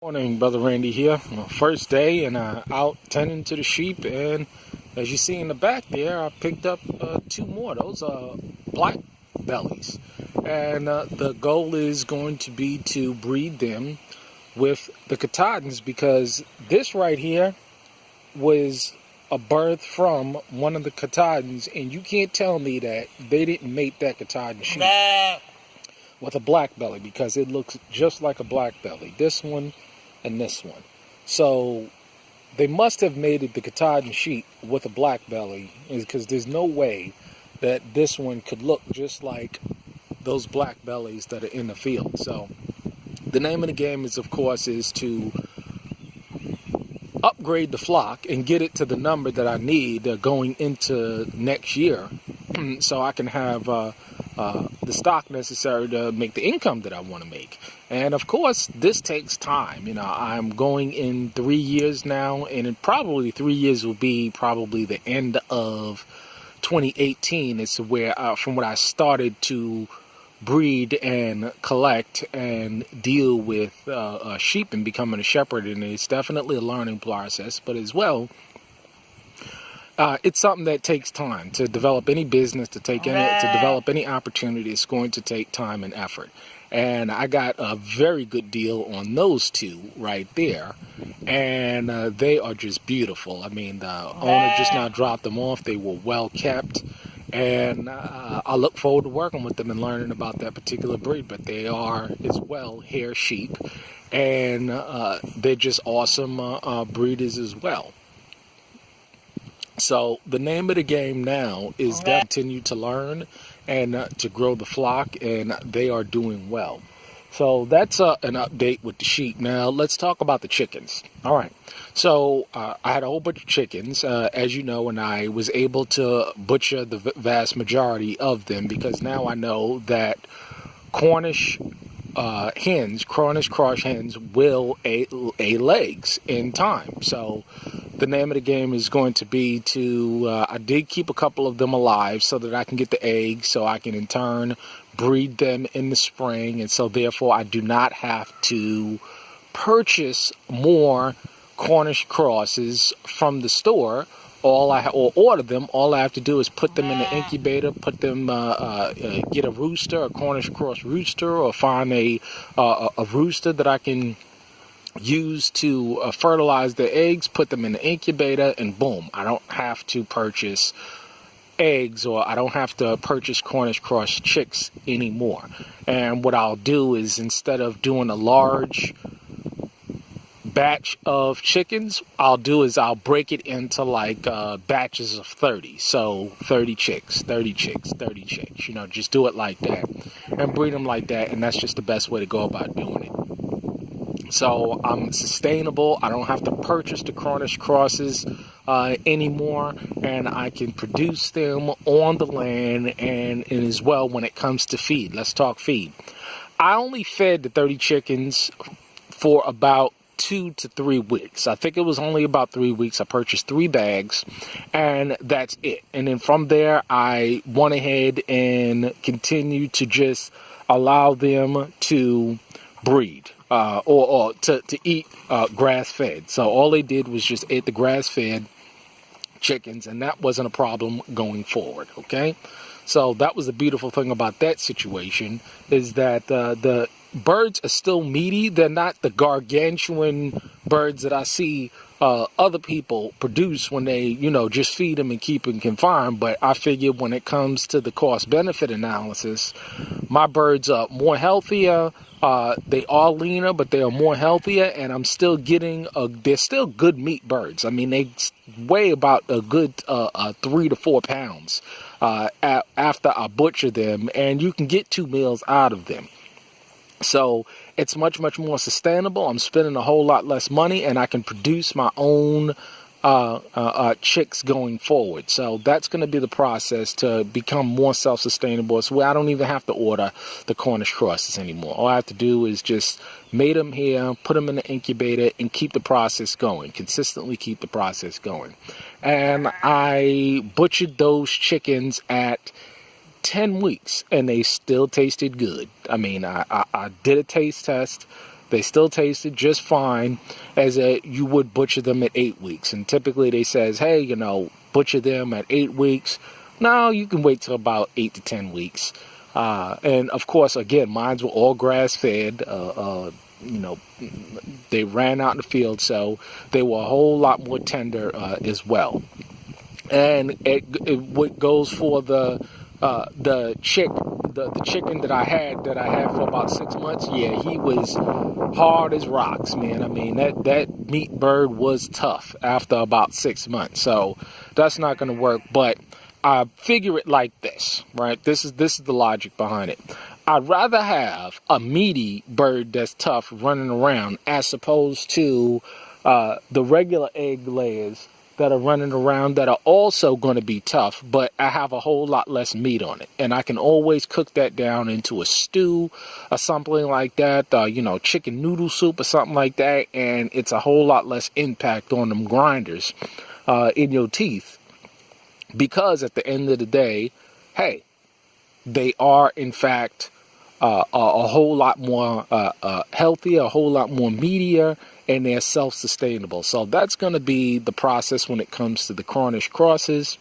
Morning, Brother Randy here. First day and out tending to the sheep, and as you see in the back there, I picked up two more. Those are black bellies, and the goal is going to be to breed them with the Katahdins, because this right here was a birth from one of the Katahdins, and you can't tell me that they didn't mate that Katahdin sheep with a black belly, because it looks just like a black belly. This one and this one. So they must have mated the Katahdin sheep with a black belly, because there's no way that this one could look just like those black bellies that are in the field. So the name of the game is, of course, is to upgrade the flock and get it to the number that I need going into next year, so I can have the stock necessary to make the income that I want to make. And of course, this takes time. You know, I'm going in 3 years now, and in probably 3 years will be probably the end of 2018. It's where, from what I started to breed and collect and deal with sheep and becoming a shepherd, and it's definitely a learning process, but as well, it's something that takes time to develop any business, to develop any opportunity. It's going to take time and effort. And I got a very good deal on those two right there, and they are just beautiful. I mean, the owner just now dropped them off. They were well kept, and I look forward to working with them and learning about that particular breed. But they are as well hair sheep, and they're just awesome breeders as well. So the name of the game now is to continue to learn and to grow the flock, and they are doing well. So that's an update with the sheep. Now let's talk about the chickens. All right. So I had a whole bunch of chickens, as you know, and I was able to butcher the vast majority of them, because now I know that Cornish cross hens will lay eggs in time. So the name of the game is going to be to, I did keep a couple of them alive so that I can get the eggs, so I can in turn breed them in the spring, and so therefore I do not have to purchase more Cornish crosses from the store or order them. All I have to do is put them in the incubator, put them, get a rooster, a Cornish cross rooster, or find a rooster that I can use to fertilize the eggs, put them in the incubator, and boom, I don't have to purchase eggs, or I don't have to purchase Cornish cross chicks anymore. And what I'll do is, instead of doing a large batch of chickens, I'll break it into like batches of 30. So 30 chicks, 30 chicks, 30 chicks, you know, just do it like that and breed them like that. And that's just the best way to go about doing it. So I'm sustainable. I don't have to purchase the Cornish crosses anymore, and I can produce them on the land. And as well, when it comes to feed, let's talk feed. I only fed the 30 chickens for about 2 to 3 weeks. I think it was only about 3 weeks. I purchased 3 bags, and that's it. And then from there, I went ahead and continued to just allow them to breed. Or to eat grass-fed. So all they did was just eat the grass-fed chickens, and that wasn't a problem going forward, okay? So that was the beautiful thing about that situation, is that the birds are still meaty. They're not the gargantuan birds that I see other people produce when they, you know, just feed them and keep them confined. But I figure when it comes to the cost-benefit analysis, my birds are more healthier. They are leaner, but they are more healthier, and I'm still getting they're still good meat birds. I mean, they weigh about a good 3 to 4 pounds after I butcher them, and you can get 2 meals out of them. So it's much, much more sustainable. I'm spending a whole lot less money, and I can produce my own chicks going forward. So that's going to be the process to become more self-sustainable. So I don't even have to order the Cornish crosses anymore. All I have to do is just mate them here, put them in the incubator, and keep the process going. Consistently keep the process going. And I butchered those chickens at 10 weeks, and they still tasted good. I mean, I did a taste test. They still tasted just fine as you would butcher them at 8 weeks. And typically they says, hey, you know, butcher them at 8 weeks. No, you can wait till about 8 to 10 weeks. And of course, again, mine were all grass fed. You know, they ran out in the field, so they were a whole lot more tender as well. And what goes for the chicken that I had for about 6 months. Yeah, he was hard as rocks, man. I mean, that meat bird was tough after about 6 months. So that's not going to work. But I figure it like this, right? This is the logic behind it. I'd rather have a meaty bird that's tough running around as opposed to the regular egg layers that are running around that are also going to be tough, but I have a whole lot less meat on it. And I can always cook that down into a stew or something like that, you know, chicken noodle soup or something like that, and it's a whole lot less impact on them grinders in your teeth. Because at the end of the day, hey, they are in fact a whole lot more healthier, a whole lot more meatier, and they're self-sustainable. So that's going to be the process when it comes to the Cornish crosses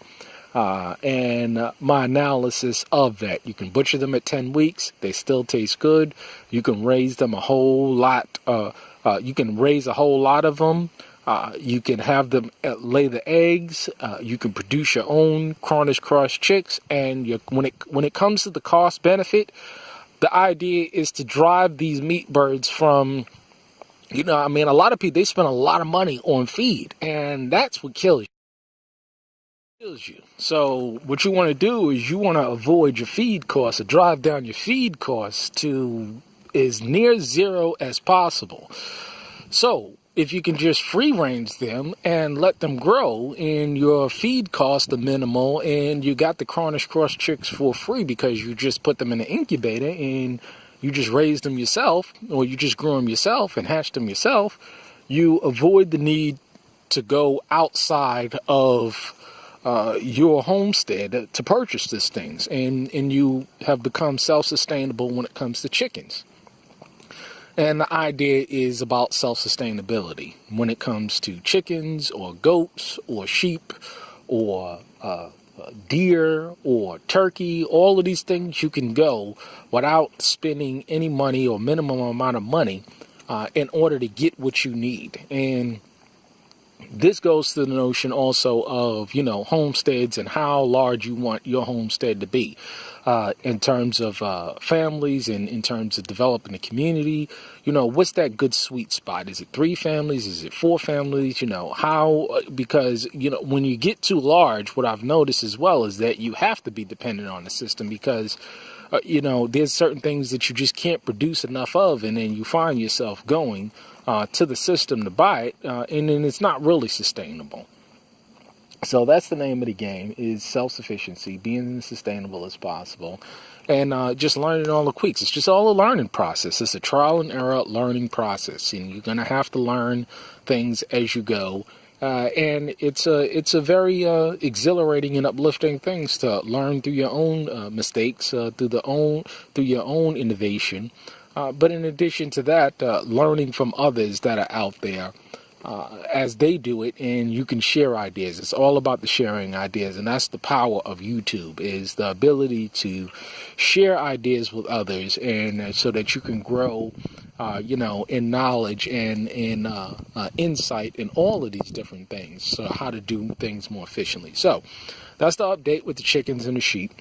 and my analysis of that. You can butcher them at 10 weeks. They still taste good. You can raise them a whole lot. You can raise a whole lot of them. You can have them lay the eggs. You can produce your own Cornish cross chicks. And when it comes to the cost benefit, the idea is to drive these meat birds from, you know, I mean, a lot of people, they spend a lot of money on feed, and that's what kills you. So what you want to do is you want to avoid your feed costs or drive down your feed costs to as near zero as possible. So if you can just free range them and let them grow, and your feed costs are minimal, and you got the Cornish cross chicks for free because you just put them in an incubator and you just raised them yourself, or you just grew them yourself and hatched them yourself, you avoid the need to go outside of your homestead to purchase these things, and you have become self-sustainable when it comes to chickens. And the idea is about self-sustainability when it comes to chickens or goats or sheep or deer or turkey. All of these things you can go without spending any money or minimum amount of money in order to get what you need. And this goes to the notion also of, you know, homesteads and how large you want your homestead to be in terms of families and in terms of developing the community. You know, what's that good sweet spot? Is it 3 families? Is it 4 families? You know, how, because, you know, when you get too large, what I've noticed as well is that you have to be dependent on the system because, you know, there's certain things that you just can't produce enough of, and then you find yourself going to the system to buy it, and then it's not really sustainable. So that's the name of the game, is self-sufficiency, being as sustainable as possible, and just learning all the tweaks. It's just all a learning process. It's a trial and error learning process, and you're going to have to learn things as you go. And it's a very exhilarating and uplifting things to learn through your own mistakes, through your own innovation. But in addition to that, learning from others that are out there as they do it, and you can share ideas. It's all about the sharing ideas, and that's the power of YouTube, is the ability to share ideas with others, and so that you can grow, you know, in knowledge and in insight in all of these different things, so how to do things more efficiently. So that's the update with the chickens and the sheep.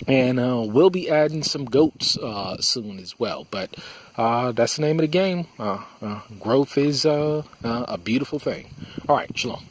And we'll be adding some goats soon as well. But that's the name of the game. Growth is a beautiful thing. All right, shalom.